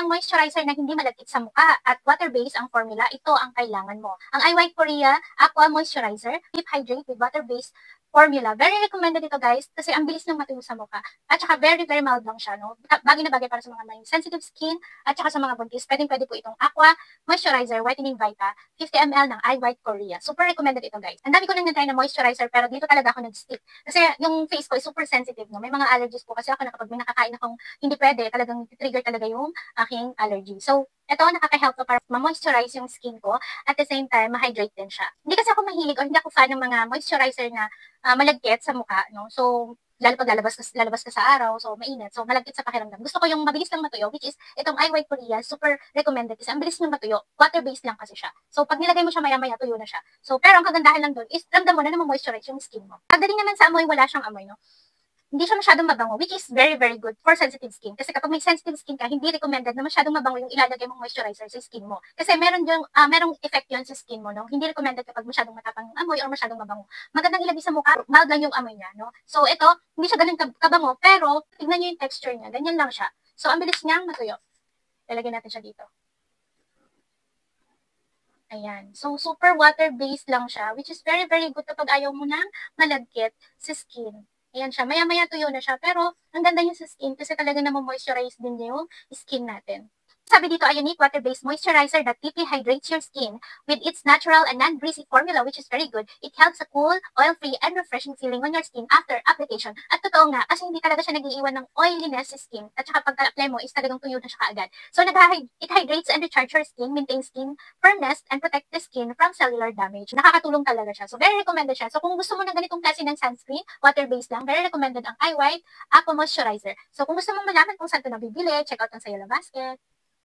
ng moisturizer na hindi malagkit sa mukha at water-based ang formula, ito ang kailangan mo. Ang iWhite Korea Aqua Moisturizer, Deep Hydrate with water-based formula. Very recommended ito guys kasi ang bilis ng matuyo sa mukha. At saka very mild lang siya. No? Bagay na bagay para sa mga may sensitive skin at saka sa mga buntis. Pwede po itong Aqua Moisturizer Whitening Vita 50 ml ng iWhite Korea. Super recommended ito guys. Ang dami ko nang na-try na moisturizer pero dito talaga ako nag-stick. Kasi yung face ko is super sensitive. No? May mga allergies po kasi ako na kapag may nakakain akong hindi pwede, talagang trigger talaga yung aking allergy. So, ito, nakaka-help to para ma-moisturize yung skin ko at the same time, ma-hydrate din siya. Hindi kasi ako mahilig o hindi ako fan ng mga moisturizer na malagkit sa mukha, no? So, lalo pag lalabas ka sa araw, so mainit, so malagkit sa pakiramdam. Gusto ko yung mabilis lang matuyo, which is itong iWhite Korea, super recommended kasi ang bilis niyang matuyo. Water-based lang kasi siya. So, pag nilagay mo siya maya-maya, tuyo na siya. So, pero ang kagandahan lang doon is ramdam mo na ma-moisturize yung skin mo. Pagdating naman sa amoy, wala siyang amoy, no? Hindi siya masyadong mabango, which is very good for sensitive skin. Kasi kapag may sensitive skin ka, hindi recommended na masyadong mabango yung ilalagay mong moisturizer sa skin mo. Kasi merong effect yun sa skin mo, no? Hindi recommended kapag masyadong matapang yung amoy or masyadong mabango. Magandang ilagay sa mukha, mild lang yung amoy niya, no? So, ito, hindi siya ganun kabango, pero tignan nyo yung texture niya, ganyan lang siya. So, ang bilis niyang matuyo. Lalagyan natin siya dito. Ayan. So, super water-based lang siya, which is very good kapag ayaw mo nang malagkit sa skin. Ayan siya. Maya-maya tuyo na siya. Pero, ang ganda niya sa skin kasi talaga moisturize din niya yung skin natin. Sabi dito, a unique water-based moisturizer that deeply hydrates your skin with its natural and non-greasy formula, which is very good. It helps a cool, oil-free, and refreshing feeling on your skin after application. At totoo nga, kasi hindi talaga siya nag-iiwan ng oiliness sa skin. At saka pagka-apply mo, is talagang tuyo na siya kaagad. So, it hydrates and recharges your skin, maintains skin firmness, and protect the skin from cellular damage. Nakakatulong talaga siya. So, very recommended siya. So, kung gusto mo ng ganitong klase ng sunscreen, water-based lang, very recommended ang iWhite Aqua Moisturizer. So, kung gusto mong malaman kung saan ito nabibili, check out ang Sayala Basket.